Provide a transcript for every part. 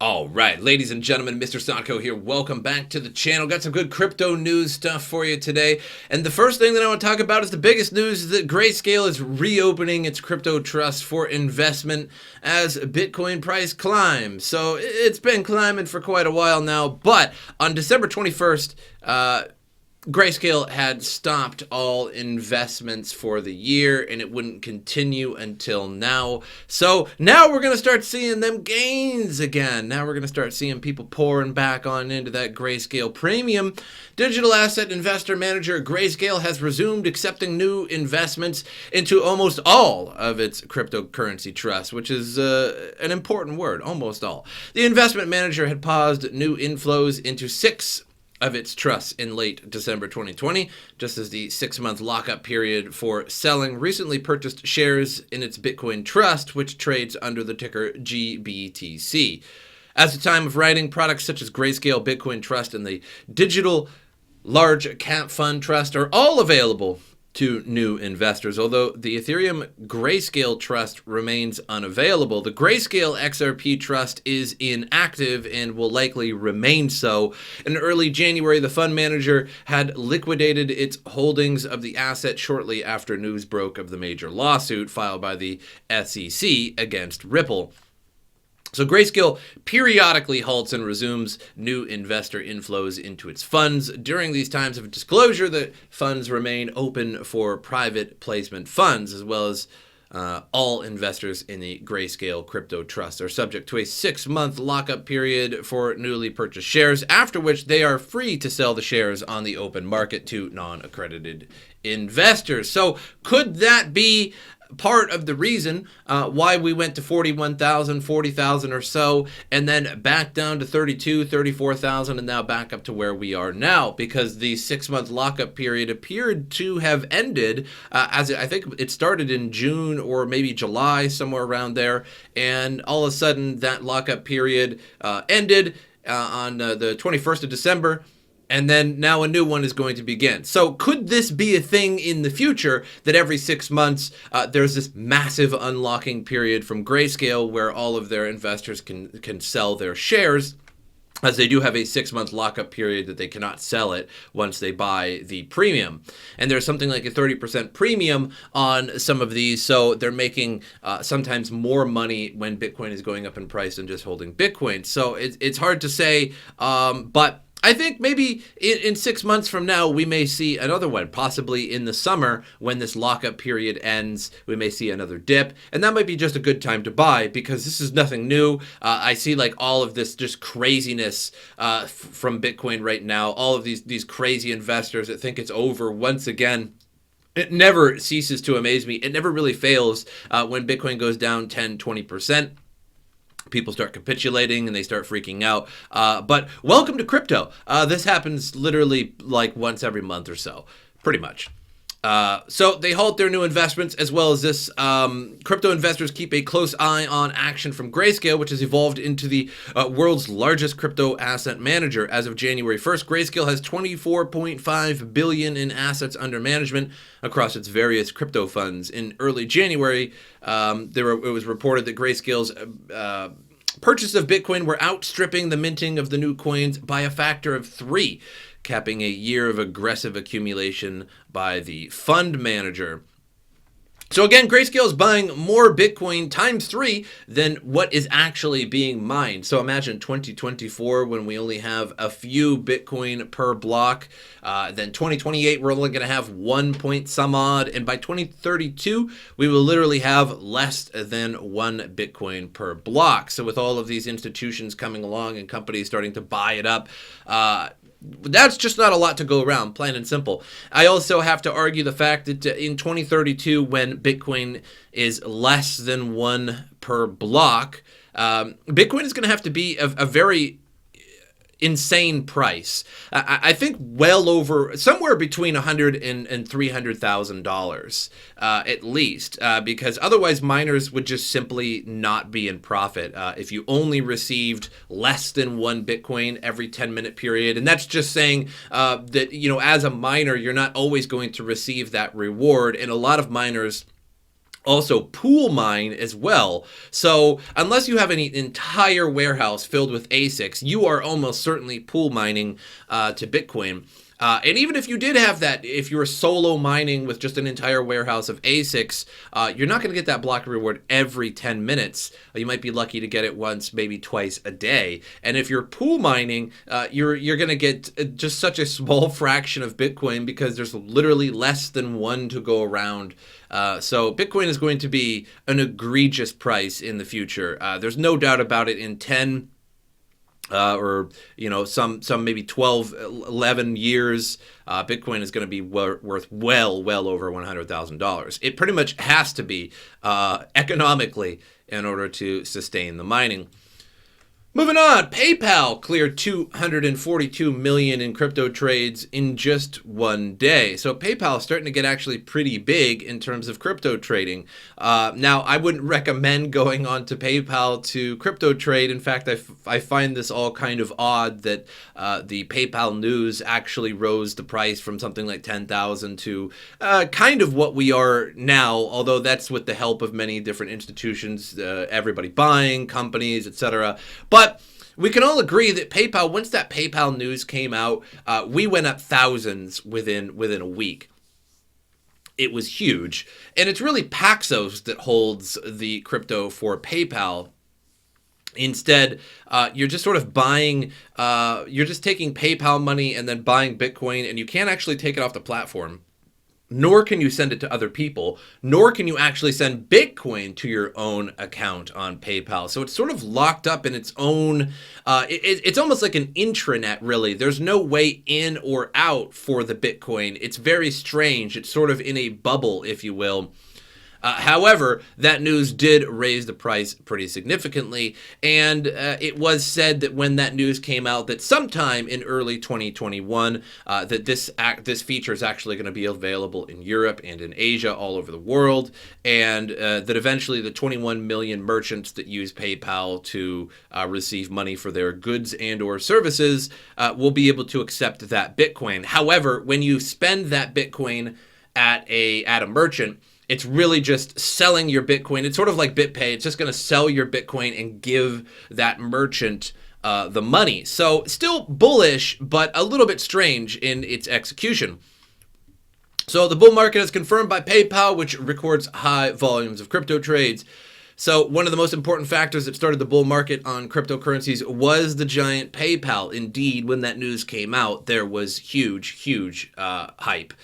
All right, ladies and gentlemen, MrSotko here. Welcome back to the channel. Got some good crypto news stuff for you today. And the first thing that I want to talk about is the biggest news is that Grayscale is reopening its crypto trust for investment as Bitcoin price climbs. So it's been climbing for quite a while now, but on December 21st, Grayscale had stopped all investments for the year, and it wouldn't continue until now. So now we're going to start seeing them gains again. Now we're going to start seeing people pouring back on into that Grayscale premium. Digital asset investor manager Grayscale has resumed accepting new investments into almost all of its cryptocurrency trusts, which is an important word, almost all. The investment manager had paused new inflows into 6 of its trusts in late December 2020, just as the 6-month lockup period for selling recently purchased shares in its Bitcoin trust, which trades under the ticker GBTC. At the time of writing, products such as Grayscale Bitcoin Trust and the Digital Large Cap Fund Trust are all available to new investors. Although the Ethereum Grayscale Trust remains unavailable, the Grayscale XRP Trust is inactive and will likely remain so. In early January, the fund manager had liquidated its holdings of the asset shortly after news broke of the major lawsuit filed by the SEC against Ripple. So Grayscale periodically halts and resumes new investor inflows into its funds. During these times of disclosure, the funds remain open for private placement funds, as well as all investors in the Grayscale Crypto Trust are subject to a 6-month lockup period for newly purchased shares, after which they are free to sell the shares on the open market to non-accredited investors. So could that be part of the reason why we went to 41,000, 40,000 or so, and then back down to 32, 34,000, and now back up to where we are now? Because the 6-month lockup period appeared to have ended, I think it started in June or maybe July, somewhere around there, and all of a sudden that lockup period ended on the 21st of December. And then now a new one is going to begin. So could this be a thing in the future that every 6 months there's this massive unlocking period from Grayscale where all of their investors can sell their shares, as they do have a 6-month lockup period that they cannot sell it once they buy the premium. And there's something like a 30% premium on some of these, so they're making sometimes more money when Bitcoin is going up in price than just holding Bitcoin. So it's hard to say, but I think maybe in 6 months from now, we may see another one. Possibly in the summer, when this lockup period ends, we may see another dip. And that might be just a good time to buy, because this is nothing new. I see like all of this just craziness from Bitcoin right now. All of these crazy investors that think it's over once again. It never ceases to amaze me. It never really fails when Bitcoin goes down 10, 20%. People start capitulating and they start freaking out. But welcome to crypto. This happens literally like once every month or so, pretty much. So they halt their new investments, as well as this. Crypto investors keep a close eye on action from Grayscale, which has evolved into the world's largest crypto asset manager. As of January 1st, Grayscale has 24.5 billion in assets under management across its various crypto funds. In early January, it was reported that Grayscale's purchase of Bitcoin were outstripping the minting of the new coins by a factor of 3. Capping a year of aggressive accumulation by the fund manager. So again, Grayscale is buying more Bitcoin times 3 than what is actually being mined. So imagine 2024 when we only have a few Bitcoin per block. Then 2028, we're only going to have 1 point some odd. And by 2032, we will literally have less than 1 Bitcoin per block. So with all of these institutions coming along and companies starting to buy it up, that's just not a lot to go around, plain and simple. I also have to argue the fact that in 2032, when Bitcoin is less than 1 per block, Bitcoin is going to have to be a very insane price. I think well over somewhere between $100,000 and $300,000 at least, because otherwise miners would just simply not be in profit if you only received less than 1 Bitcoin every 10-minute period. And that's just saying that, you know, as a miner, you're not always going to receive that reward. And a lot of miners also pool mine as well. So unless you have an entire warehouse filled with ASICs, you are almost certainly pool mining to Bitcoin. And even if you did have that, if you were solo mining with just an entire warehouse of ASICs, you're not going to get that block reward every 10 minutes. You might be lucky to get it once, maybe twice a day. And if you're pool mining, you're going to get just such a small fraction of Bitcoin because there's literally less than one to go around. So Bitcoin is going to be an egregious price in the future. There's no doubt about it. In 10 or some maybe 12, 11 years, Bitcoin is going to be worth well over $100,000. It pretty much has to be economically in order to sustain the mining. Moving on, PayPal cleared 242 million in crypto trades in just one day. So PayPal is starting to get actually pretty big in terms of crypto trading. Now, I wouldn't recommend going on to PayPal to crypto trade. In fact, I find this all kind of odd that the PayPal news actually rose the price from something like 10,000 to kind of what we are now, although that's with the help of many different institutions, everybody buying, companies, etc. But we can all agree that PayPal, once that PayPal news came out, we went up thousands within a week. It was huge. And it's really Paxos that holds the crypto for PayPal. Instead, you're just sort of buying, you're just taking PayPal money and then buying Bitcoin, and you can't actually take it off the platform. Nor can you send it to other people, nor can you actually send Bitcoin to your own account on PayPal. So it's sort of locked up in its own, it's almost like an intranet, really. There's no way in or out for the Bitcoin. It's very strange. It's sort of in a bubble, if you will. However, that news did raise the price pretty significantly, and it was said that when that news came out that sometime in early 2021 that this feature is actually going to be available in Europe and in Asia, all over the world, and that eventually the 21 million merchants that use PayPal to receive money for their goods and or services will be able to accept that Bitcoin. However, when you spend that Bitcoin at a merchant, it's really just selling your Bitcoin. It's sort of like BitPay. It's just going to sell your Bitcoin and give that merchant the money. So still bullish, but a little bit strange in its execution. So the bull market is confirmed by PayPal, which records high volumes of crypto trades. So one of the most important factors that started the bull market on cryptocurrencies was the giant PayPal. Indeed, when that news came out, there was huge hype.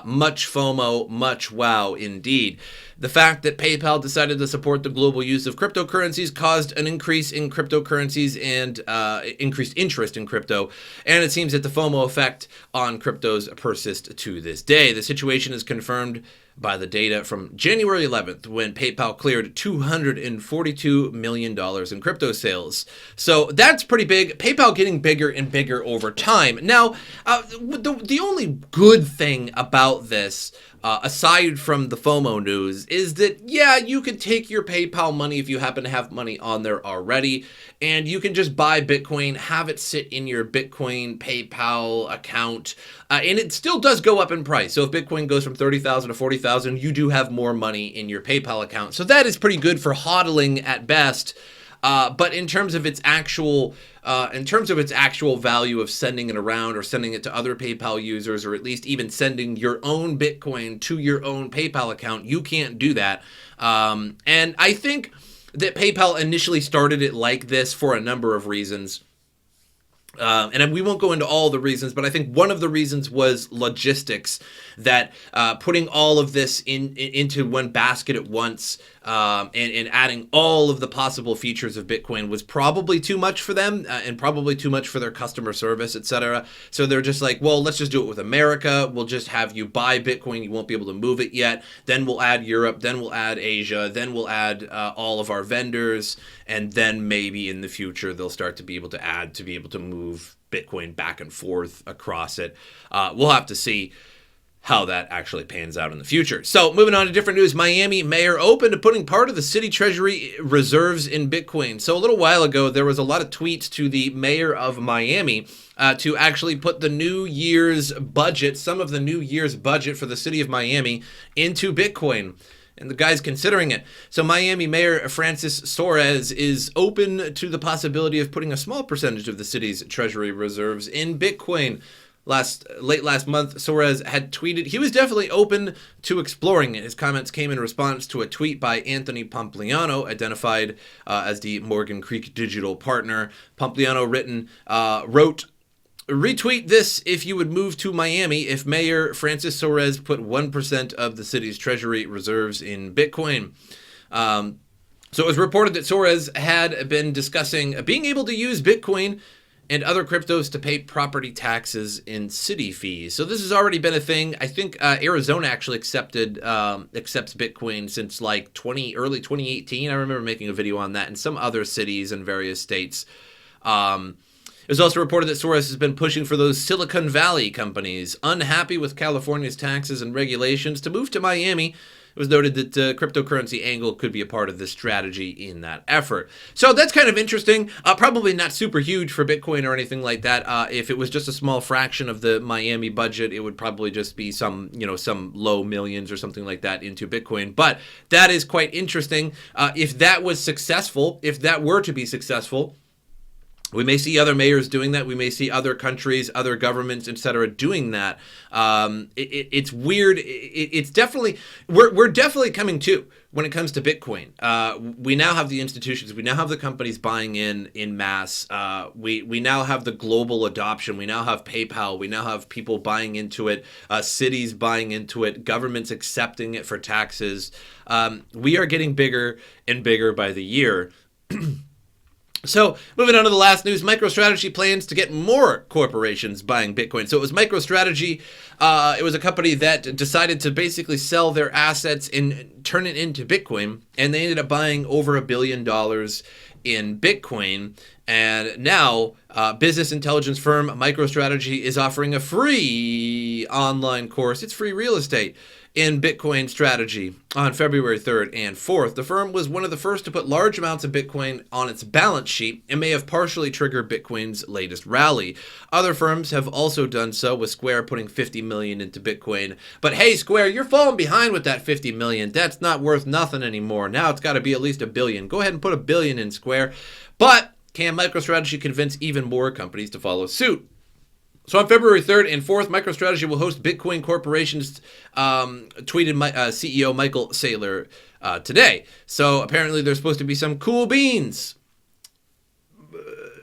Much FOMO, much wow indeed. The fact that PayPal decided to support the global use of cryptocurrencies caused an increase in cryptocurrencies and increased interest in crypto. And it seems that the FOMO effect on cryptos persists to this day. The situation is confirmed by the data from January 11th, when PayPal cleared $242 million in crypto sales. So that's pretty big. PayPal getting bigger and bigger over time. Now, the only good thing about this, aside from the FOMO news, is that, yeah, you could take your PayPal money if you happen to have money on there already, and you can just buy Bitcoin, have it sit in your Bitcoin PayPal account, and it still does go up in price. So if Bitcoin goes from 30,000 to 40,000, you do have more money in your PayPal account. So that is pretty good for hodling at best. But in terms of its actual value of sending it around or sending it to other PayPal users, or at least even sending your own Bitcoin to your own PayPal account, you can't do that. And I think that PayPal initially started it like this for a number of reasons. And we won't go into all the reasons, but I think one of the reasons was logistics, that putting all of this into one basket at once and adding all of the possible features of Bitcoin was probably too much for them and probably too much for their customer service, etc. So they're just like, well, let's just do it with America. We'll just have you buy Bitcoin. You won't be able to move it yet. Then we'll add Europe. Then we'll add Asia. Then we'll add all of our vendors. And then maybe in the future, they'll start to be able to move Bitcoin back and forth across it. We'll have to see how that actually pans out in the future. So moving on to different news, Miami mayor open to putting part of the city treasury reserves in Bitcoin. So a little while ago, there was a lot of tweets to the mayor of Miami to actually put the New Year's budget, some of the New Year's budget for the city of Miami into Bitcoin. and the guy's considering it. So Miami Mayor Francis Suarez is open to the possibility of putting a small percentage of the city's treasury reserves in Bitcoin. Late last month, Suarez had tweeted he was definitely open to exploring it. His comments came in response to a tweet by Anthony Pompliano, identified as the Morgan Creek digital partner. Pompliano wrote, "Retweet this if you would move to Miami if Mayor Francis Suarez put 1% of the city's treasury reserves in Bitcoin." So it was reported that Suarez had been discussing being able to use Bitcoin and other cryptos to pay property taxes and city fees. So this has already been a thing. I think Arizona actually accepts Bitcoin since like early 2018. I remember making a video on that, and some other cities in various states. It was also reported that Suarez has been pushing for those Silicon Valley companies unhappy with California's taxes and regulations to move to Miami. It was noted that the cryptocurrency angle could be a part of this strategy in that effort. So that's kind of interesting. Probably not super huge for Bitcoin or anything like that. If it was just a small fraction of the Miami budget, it would probably just be some low millions or something like that into Bitcoin. But that is quite interesting. If that were to be successful, we may see other mayors doing that. We may see other countries, other governments, etc., doing that. It's weird. It's definitely we're definitely coming to when it comes to Bitcoin. We now have the institutions. We now have the companies buying in mass. We now have the global adoption. We now have PayPal. We now have people buying into it. Cities buying into it. Governments accepting it for taxes. We are getting bigger and bigger by the year. So, moving on to the last news, MicroStrategy plans to get more corporations buying Bitcoin. So it was MicroStrategy. It was a company that decided to basically sell their assets and turn it into Bitcoin. And they ended up buying over $1 billion in Bitcoin. And now, business intelligence firm MicroStrategy is offering a free online course. It's free real estate in Bitcoin strategy on February 3rd and 4th. The firm was one of the first to put large amounts of Bitcoin on its balance sheet and may have partially triggered Bitcoin's latest rally. Other firms have also done so, with Square putting $50 million into Bitcoin. But hey, Square, you're falling behind with that $50 million. That's not worth nothing anymore. Now it's got to be at least $1 billion. Go ahead and put $1 billion in Square. But can MicroStrategy convince even more companies to follow suit? So on February 3rd and 4th, MicroStrategy will host Bitcoin Corporation's tweeted CEO Michael Saylor today. So apparently there's supposed to be some cool beans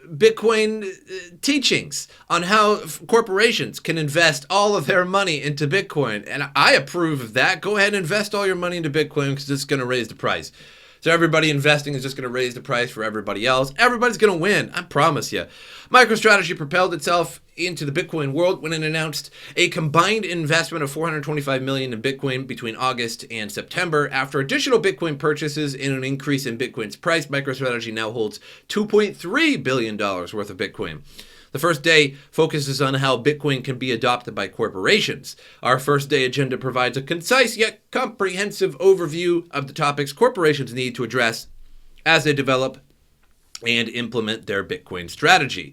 Bitcoin teachings on how corporations can invest all of their money into Bitcoin. And I approve of that. Go ahead and invest all your money into Bitcoin because it's going to raise the price. So everybody investing is just going to raise the price for everybody else. Everybody's going to win, I promise you. MicroStrategy propelled itself into the Bitcoin world when it announced a combined investment of $425 million in Bitcoin between August and September. After additional Bitcoin purchases and an increase in Bitcoin's price, MicroStrategy now holds $2.3 billion worth of Bitcoin. The first day focuses on how Bitcoin can be adopted by corporations. Our first day agenda provides a concise yet comprehensive overview of the topics corporations need to address as they develop and implement their Bitcoin strategy.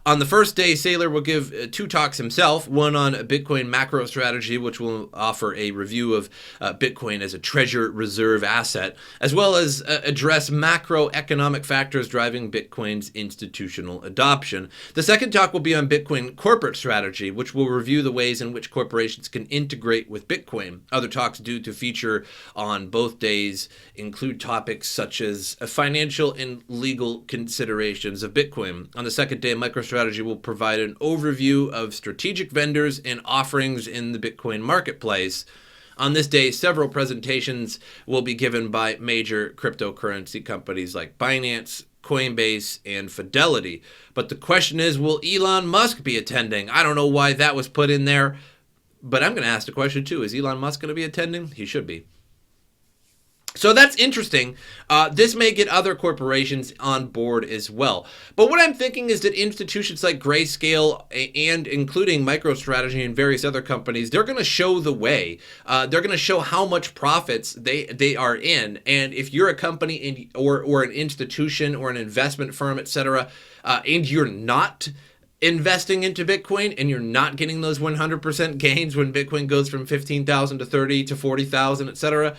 On the first day, Saylor will give two talks himself, one on Bitcoin macro strategy, which will offer a review of Bitcoin as a treasure reserve asset, as well as address macroeconomic factors driving Bitcoin's institutional adoption. The second talk will be on Bitcoin corporate strategy, which will review the ways in which corporations can integrate with Bitcoin. Other talks due to feature on both days include topics such as financial and legal considerations of Bitcoin. On the second day, MicroStrategy will provide an overview of strategic vendors and offerings in the Bitcoin marketplace. On this day, several presentations will be given by major cryptocurrency companies like Binance, Coinbase, and Fidelity. But the question is, will Elon Musk be attending? I don't know why that was put in there, but I'm going to ask the question too. Is Elon Musk going to be attending? He should be. So that's interesting. This may get other corporations on board as well. But what I'm thinking is that institutions like Grayscale and including MicroStrategy and various other companies, they're going to show the way. They're going to show how much profits they are in. And if you're a company or an institution or an investment firm, etc., and you're not investing into Bitcoin and you're not getting those 100% gains when Bitcoin goes from 15,000 to 30 to 40,000, etc.,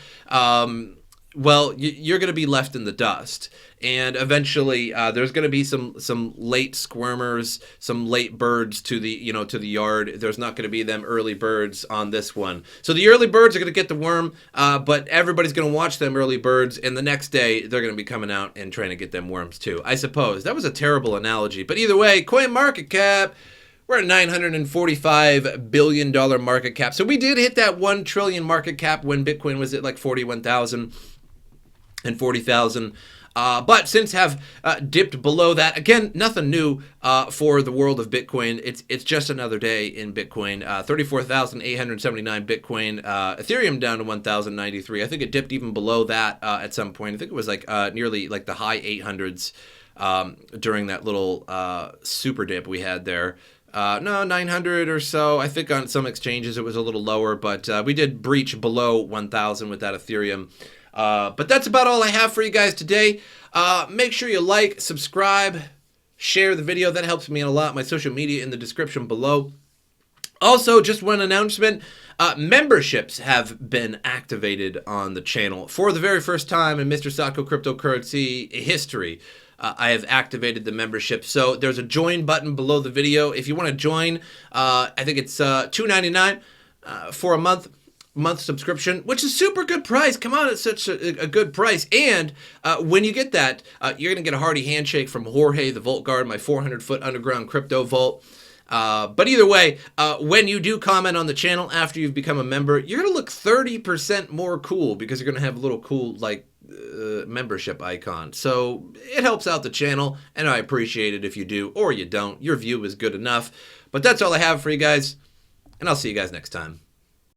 well, you're going to be left in the dust. And eventually, there's going to be some late squirmers, some late birds to the to the yard. There's not going to be them early birds on this one. So the early birds are going to get the worm, but everybody's going to watch them early birds, and the next day they're going to be coming out and trying to get them worms too. I suppose that was a terrible analogy, but either way, CoinMarketCap. We're at $945 billion market cap. So we did hit that 1 trillion market cap when Bitcoin was at like 41,000 and 40,000. But since have dipped below that, again, nothing new for the world of Bitcoin. It's just another day in Bitcoin. 34,879 Bitcoin. Ethereum down to 1,093. I think it dipped even below that at some point. I think it was like nearly like the high 800s during that little super dip we had there. No, 900 or so. I think on some exchanges it was a little lower, but we did breach below 1,000 with that Ethereum. But that's about all I have for you guys today. Make sure you like, subscribe, share the video. That helps me a lot. My social media in the description below. Also, just one announcement. Memberships have been activated on the channel for the very first time in MrSotko cryptocurrency history. I have activated the membership. So there's a join button below the video. If you want to join, I think it's $2.99 for a month subscription, which is super good price. Come on, it's such a good price. And when you get that, you're going to get a hearty handshake from Jorge, the Vault Guard, my 400-foot underground crypto vault. But either way, when you do comment on the channel after you've become a member, you're going to look 30% more cool because you're going to have a little cool, like, membership icon. So it helps out the channel, and I appreciate it if you do or you don't. Your view is good enough. But that's all I have for you guys, and I'll see you guys next time.